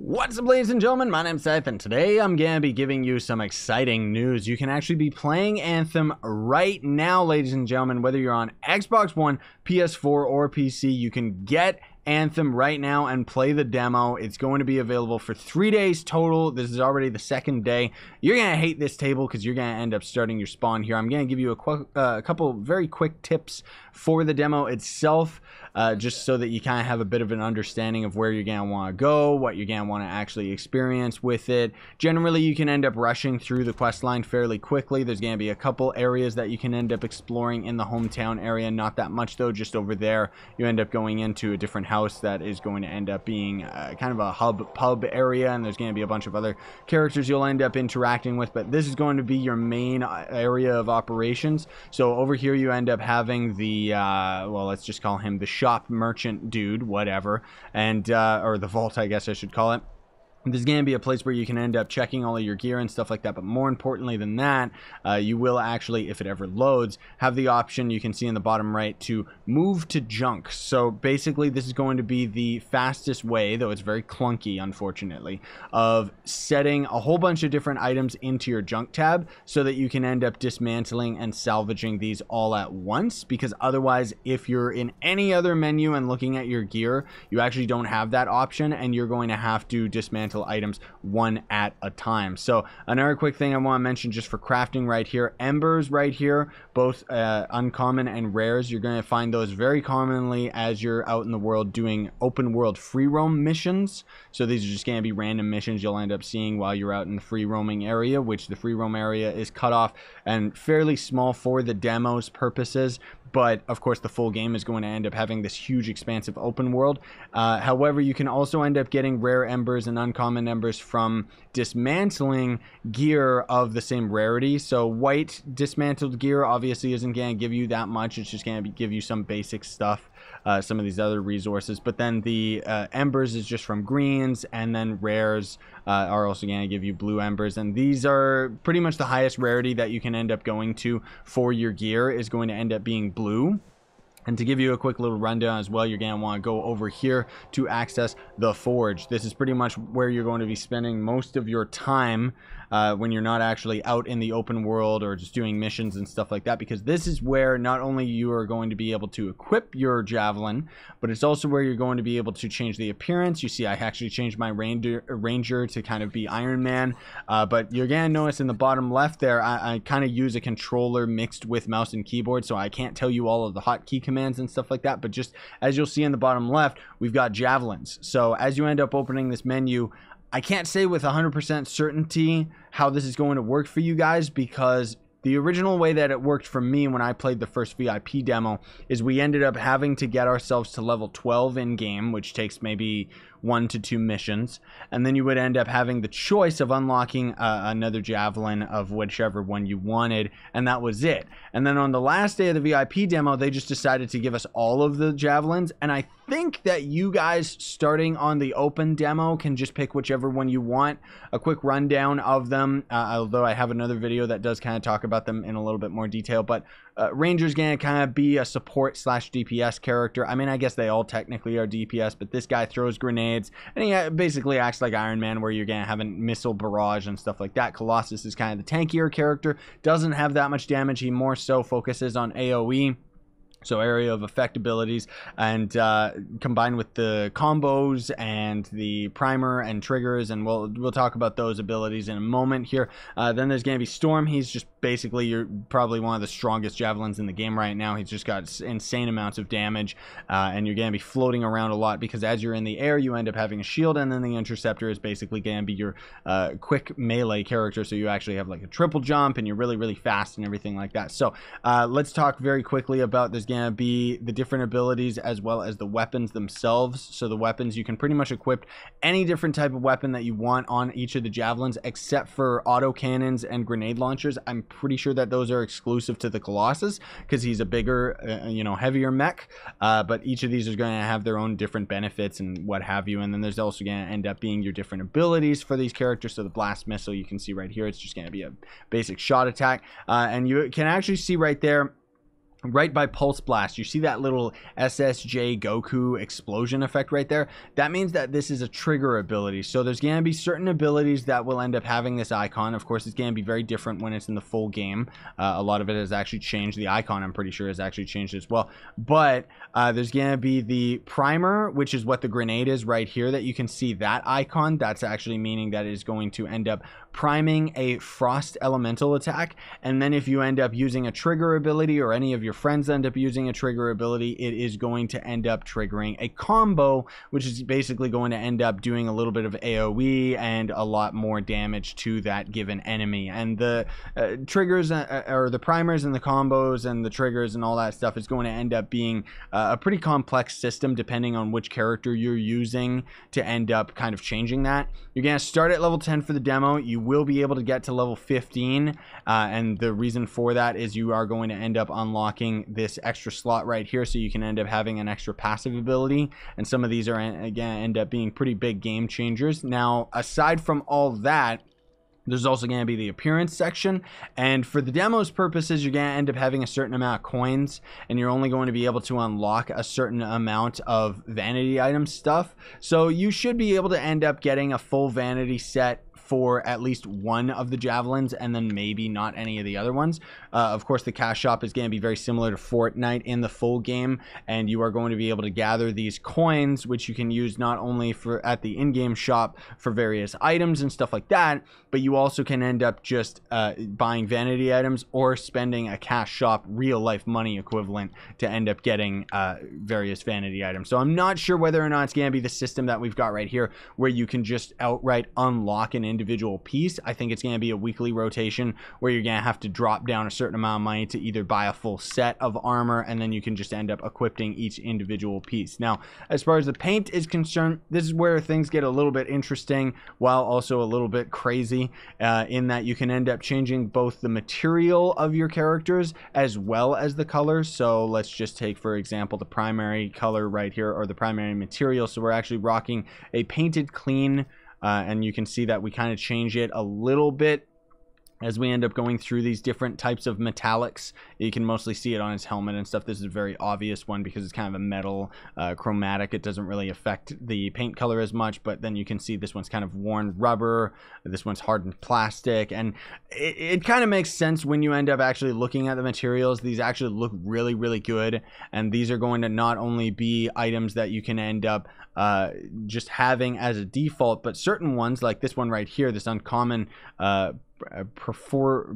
What's up, ladies and gentlemen? My name's Scythe, and today I'm going to be giving you some exciting news. You can actually be playing Anthem right now, ladies and gentlemen. Whether you're on Xbox One, PS4, or PC, you can get Anthem right now and play the demo. It's going to be available for 3 days total. This is already the second day. You're going to hate this table because you're going to end up starting your spawn here. I'm going to give you a couple very quick tips for the demo itself, just so that you kind of have a bit of an understanding of where you're going to want to go, what you're going to want to actually experience with it. Generally, you can end up rushing through the quest line fairly quickly. There's going to be a couple areas that you can end up exploring in the hometown area. Not that much, though. Just over there, you end up going into a different house that is going to end up being kind of a pub area, and there's going to be a bunch of other characters you'll end up interacting with, but this is going to be your main area of operations. So over here you end up having the well, let's just call him the shop merchant dude, whatever, and or the vault, I guess I should call it. There's going to be a place where you can end up checking all of your gear and stuff like that, but more importantly than that, you will actually, if it ever loads, have the option you can see in the bottom right to move to junk. So basically this is going to be the fastest way, though it's very clunky unfortunately, of setting a whole bunch of different items into your junk tab so that you can end up dismantling and salvaging these all at once, because otherwise if you're in any other menu and looking at your gear, you actually don't have that option and you're going to have to dismantle items one at a time. So another quick thing I want to mention just for crafting right here, embers right here, both uncommon and rares. You're going to find those very commonly as you're out in the world doing open world free roam missions. So these are just going to be random missions you'll end up seeing while you're out in the free roaming area, which the free roam area is cut off and fairly small for the demo's purposes. But of course the full game is going to end up having this huge expansive open world. However, you can also end up getting rare embers and uncommon embers from dismantling gear of the same rarity. So white dismantled gear obviously isn't going to give you that much. It's just going to give you some basic stuff, some of these other resources. But then the embers is just from greens, and then rares are also going to give you blue embers. And these are pretty much the highest rarity that you can end up going to for your gear is going to end up being blue. And to give you a quick little rundown as well, you're going to want to go over here to access the forge. This is pretty much where you're going to be spending most of your time when you're not actually out in the open world or just doing missions and stuff like that, because this is where not only you are going to be able to equip your javelin, but it's also where you're going to be able to change the appearance. You see I actually changed my ranger to kind of be Iron Man, but you're going to notice in the bottom left there I kind of use a controller mixed with mouse and keyboard, so I can't tell you all of the hotkey commands and stuff like that, but just as you'll see in the bottom left, we've got javelins. So as you end up opening this menu, I can't say with 100% certainty how this is going to work for you guys, because the original way that it worked for me when I played the first VIP demo is we ended up having to get ourselves to level 12 in game, which takes maybe 1 to 2 missions, and then you would end up having the choice of unlocking another javelin of whichever one you wanted, and that was it. And then on the last day of the VIP demo, they just decided to give us all of the javelins, and I think that you guys starting on the open demo can just pick whichever one you want. A quick rundown of them, although I have another video that does kind of talk about them in a little bit more detail, but Ranger's gonna kind of be a support slash DPS character. I mean, I guess they all technically are DPS, but this guy throws grenades, and he basically acts like Iron Man, where you're gonna have a missile barrage and stuff like that. Colossus is kind of the tankier character, doesn't have that much damage. He more so focuses on AoE. So area of effect abilities, and combined with the combos and the primer and triggers, and we'll talk about those abilities in a moment here. Then there's going to be Storm. He's just basically you're probably one of the strongest javelins in the game right now. He's just got insane amounts of damage, and you're going to be floating around a lot because as you're in the air you end up having a shield, and then the Interceptor is basically going to be your quick melee character, so you actually have like a triple jump and you're really fast and everything like that. So let's talk very quickly about this. Going to be the different abilities as well as the weapons themselves. So the weapons, you can pretty much equip any different type of weapon that you want on each of the javelins except for auto cannons and grenade launchers. I'm pretty sure that those are exclusive to the Colossus because he's a bigger you know, heavier mech, but each of these is going to have their own different benefits and what have you. And then there's also going to end up being your different abilities for these characters. So the blast missile, you can see right here, it's just going to be a basic shot attack, and you can actually see right there right by Pulse Blast, you see that little SSJ Goku explosion effect right there? That means that this is a trigger ability. So there's going to be certain abilities that will end up having this icon. Of course, it's going to be very different when it's in the full game. A lot of it has actually changed. The icon, I'm pretty sure, has actually changed as well. But there's going to be the primer, which is what the grenade is right here that you can see that icon. That's actually meaning that it is going to end up priming a frost elemental attack. And then if you end up using a trigger ability, or any of your friends end up using a trigger ability, it is going to end up triggering a combo, which is basically going to end up doing a little bit of AoE and a lot more damage to that given enemy. And the triggers, or the primers and the combos and the triggers and all that stuff, is going to end up being a pretty complex system depending on which character you're using to end up kind of changing that. You're going to start at level 10 for the demo. You will be able to get to level 15, and the reason for that is you are going to end up unlocking this extra slot right here, so you can end up having an extra passive ability, and some of these are again end up being pretty big game changers. Now, aside from all that, there's also going to be the appearance section, and for the demo's purposes, you're going to end up having a certain amount of coins, and you're only going to be able to unlock a certain amount of vanity item stuff. So you should be able to end up getting a full vanity set for at least one of the Javelins, and then maybe not any of the other ones. Of course, the cash shop is going to be very similar to Fortnite in the full game, and you are going to be able to gather these coins, which you can use not only for at the in-game shop for various items and stuff like that, but you also can end up just buying vanity items or spending a cash shop real-life money equivalent to end up getting various vanity items. So I'm not sure whether or not it's going to be the system that we've got right here, where you can just outright unlock an individual piece. I think it's going to be a weekly rotation where you're going to have to drop down a certain amount of money to either buy a full set of armor, and then you can just end up equipping each individual piece. Now, as far as the paint is concerned, this is where things get a little bit interesting while also a little bit crazy, in that you can end up changing both the material of your characters as well as the color. So let's just take, for example, the primary color right here, or the primary material. So we're actually rocking a painted clean, and you can see that we kind of change it a little bit as we end up going through these different types of metallics. You can mostly see it on his helmet and stuff. This is a very obvious one because it's kind of a metal chromatic. It doesn't really affect the paint color as much, but then you can see this one's kind of worn rubber, this one's hardened plastic, and it kind of makes sense when you end up actually looking at the materials. These actually look really, really good, and these are going to not only be items that you can end up just having as a default, but certain ones like this one right here, this uncommon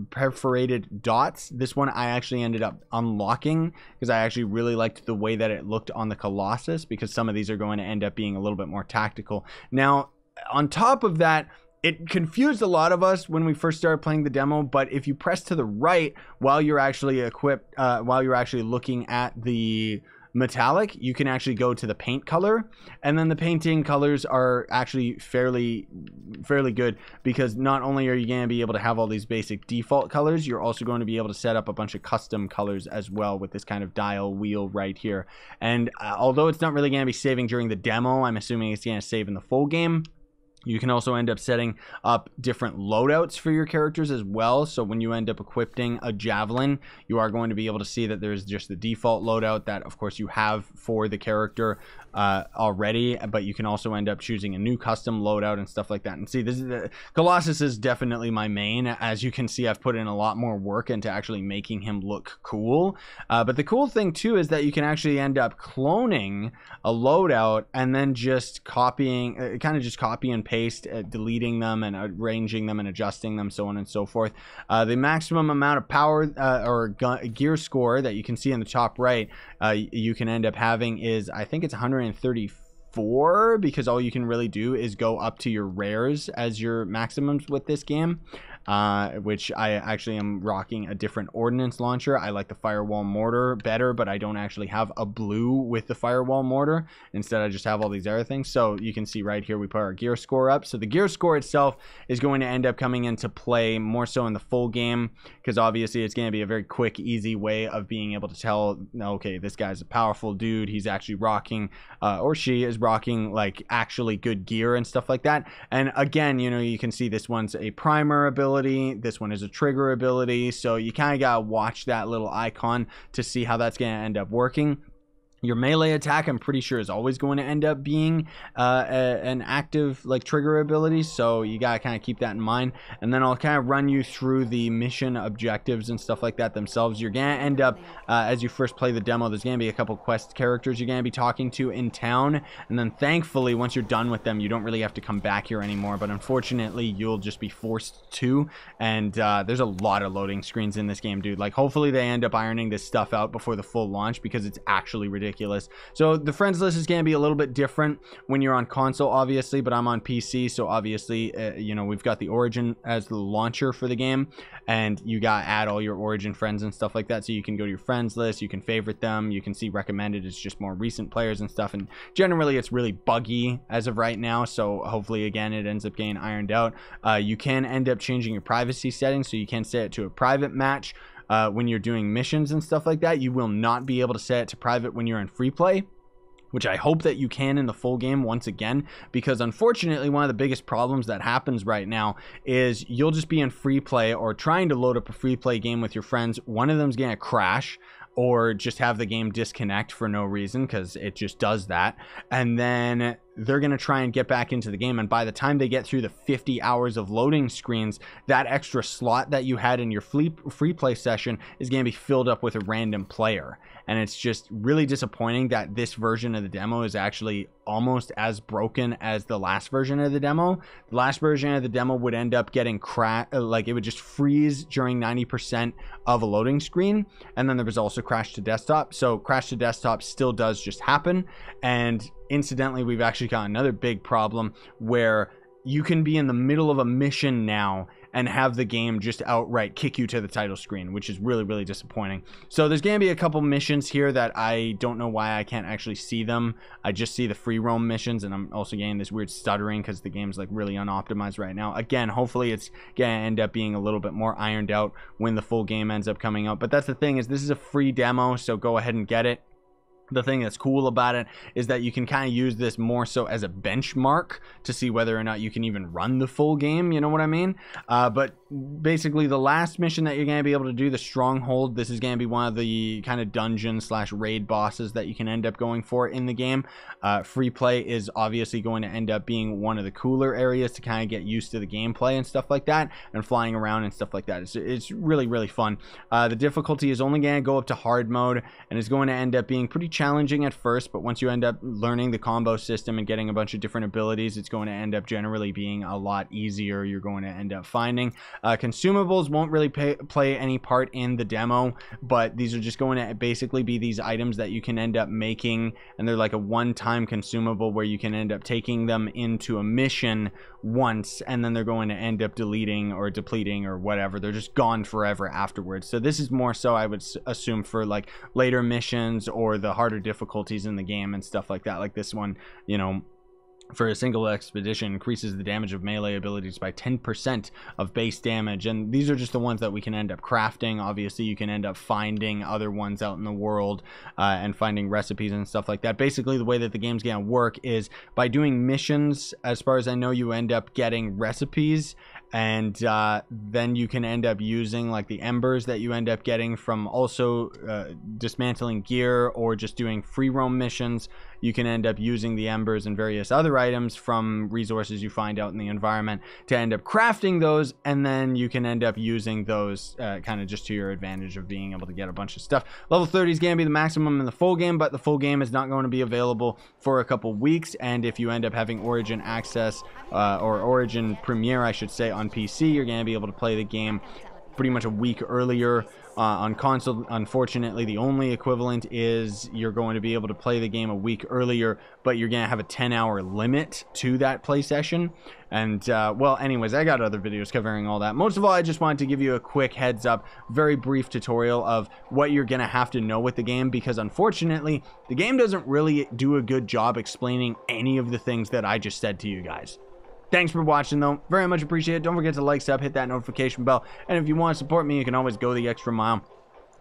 perforated dots. This one I actually ended up unlocking because I actually really liked the way that it looked on the Colossus, because some of these are going to end up being a little bit more tactical. Now, on top of that, it confused a lot of us when we first started playing the demo, but if you press to the right while you're actually equipped, while you're actually looking at the metallic, you can actually go to the paint color, and then the painting colors are actually fairly good, because not only are you going to be able to have all these basic default colors, you're also going to be able to set up a bunch of custom colors as well with this kind of dial wheel right here. And although it's not really going to be saving during the demo, I'm assuming it's going to save in the full game. You can also end up setting up different loadouts for your characters as well. So when you end up equipping a Javelin, you are going to be able to see that there's just the default loadout that, of course, you have for the character already, but you can also end up choosing a new custom loadout and stuff like that. And see, this is Colossus is definitely my main. As you can see, I've put in a lot more work into actually making him look cool. But the cool thing too is that you can actually end up cloning a loadout and then just copying, kind of just copy and paste, deleting them and arranging them and adjusting them, so on and so forth. The maximum amount of power or gear score that you can see in the top right, you can end up having is, I think it's 134, because all you can really do is go up to your rares as your maximums with this game. Which I actually am rocking a different ordnance launcher. I like the firewall mortar better, but I don't actually have a blue with the firewall mortar. Instead, I just have all these other things. So you can see right here, we put our gear score up. So the gear score itself is going to end up coming into play more so in the full game, because obviously it's going to be a very quick, easy way of being able to tell, okay, this guy's a powerful dude. He's actually rocking, or she is rocking, like, actually good gear and stuff like that. And again, you know, you can see this one's a primer ability. ability. This one is a trigger ability. So you kind of got to watch that little icon to see how that's going to end up working. Your melee attack, I'm pretty sure, is always going to end up being an active like trigger ability, so you gotta kind of keep that in mind. And then I'll kind of run you through the mission objectives and stuff like that themselves. You're gonna end up as you first play the demo, there's gonna be a couple quest characters you're gonna be talking to in town, and then thankfully once you're done with them, you don't really have to come back here anymore. But unfortunately, you'll just be forced to. And there's a lot of loading screens in this game, dude. Like, hopefully they end up ironing this stuff out before the full launch, because it's actually ridiculous. So the friends list is going to be a little bit different when you're on console, obviously, but I'm on PC, so obviously you know, we've got the Origin as the launcher for the game, and you got to add all your Origin friends and stuff like that. So you can go to your friends list, you can favorite them, you can see recommended, it's just more recent players and stuff. And generally it's really buggy as of right now, so hopefully again it ends up getting ironed out. You can end up changing your privacy settings, so you can set it to a private match when you're doing missions and stuff like that. You will not be able to set it to private when you're in free play, which I hope that you can in the full game once again, because unfortunately one of the biggest problems that happens right now is you'll just be in free play or trying to load up a free play game with your friends. One of them's gonna crash or just have the game disconnect for no reason, because it just does that, and then they're going to try and get back into the game, and by the time they get through the 50 hours of loading screens, that extra slot that you had in your free play session is going to be filled up with a random player. And it's just really disappointing that this version of the demo is actually almost as broken as the last version of the demo. The last version of the demo would end up getting like it would just freeze during 90% of a loading screen, and then there was also crash to desktop. So crash to desktop still does just happen. And incidentally, we've actually got another big problem where you can be in the middle of a mission now and have the game just outright kick you to the title screen, which is really, really disappointing. So there's going to be a couple missions here that I don't know why I can't actually see them. I just see the free roam missions, and I'm also getting this weird stuttering because the game's like really unoptimized right now. Again, hopefully it's going to end up being a little bit more ironed out when the full game ends up coming out. But that's the thing, is this is a free demo, so go ahead and get it. The thing that's cool about it is that you can kind of use this more so as a benchmark to see whether or not you can even run the full game, you know what I mean? But basically the last mission that you're going to be able to do, the Stronghold, this is going to be one of the kind of dungeon slash raid bosses that you can end up going for in the game. Free play is obviously going to end up being one of the cooler areas to kind of get used to the gameplay and stuff like that, and flying around and stuff like that. It's really, really fun. The difficulty is only going to go up to hard mode, and it's going to end up being pretty challenging at first, but once you end up learning the combo system and getting a bunch of different abilities, it's going to end up generally being a lot easier. You're going to end up finding consumables won't really play any part in the demo, but these are just going to basically be these items that you can end up making, and they're like a one-time consumable where you can end up taking them into a mission once, and then they're going to end up deleting or depleting or whatever. They're just gone forever afterwards. So this is more so, I would assume, for like later missions or the harder difficulties in the game and stuff like that. Like this one, you know, for a single expedition, increases the damage of melee abilities by 10% of base damage. And these are just the ones that we can end up crafting. Obviously you can end up finding other ones out in the world and finding recipes and stuff like that. Basically the way that the game's gonna work is by doing missions. As far as I know, you end up getting recipes, and then you can end up using like the embers that you end up getting from also dismantling gear or just doing free roam missions. You can end up using the embers and various other items from resources you find out in the environment to end up crafting those, and then you can end up using those kind of just to your advantage of being able to get a bunch of stuff. Level 30 is going to be the maximum in the full game, but the full game is not going to be available for a couple weeks. And if you end up having Origin access or Origin Premiere, I should say, on PC, you're going to be able to play the game pretty much a week earlier. On console, unfortunately, the only equivalent is you're going to be able to play the game a week earlier, but you're going to have a 10-hour limit to that play session. And, well, anyways, I got other videos covering all that. Most of all, I just wanted to give you a quick heads up, very brief tutorial of what you're going to have to know with the game, because unfortunately, the game doesn't really do a good job explaining any of the things that I just said to you guys. Thanks for watching, though. Very much appreciate it. Don't forget to like, sub, hit that notification bell. And if you want to support me, you can always go the extra mile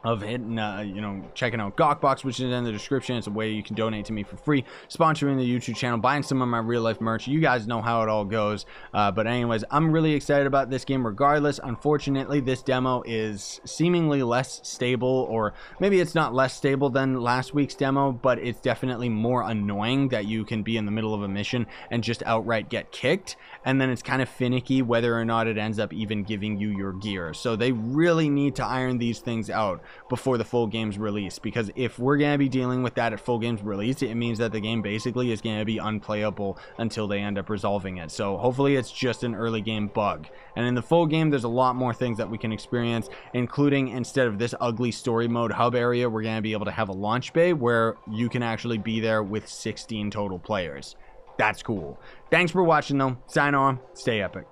of hitting, you know, checking out Gawkbox, which is in the description. It's a way you can donate to me for free, sponsoring the YouTube channel, buying some of my real life merch. You guys know how it all goes. But anyways, I'm really excited about this game regardless. Unfortunately, this demo is seemingly less stable, or maybe it's not less stable than last week's demo, but it's definitely more annoying that you can be in the middle of a mission and just outright get kicked. And then it's kind of finicky whether or not it ends up even giving you your gear. So they really need to iron these things out before the full game's release, because if we're going to be dealing with that at full game's release, it means that the game basically is going to be unplayable until they end up resolving it. So hopefully it's just an early game bug, and in the full game there's a lot more things that we can experience, including, instead of this ugly story mode hub area, we're going to be able to have a launch bay where you can actually be there with 16 total players. That's cool. Thanks for watching though. Sign on. Stay epic.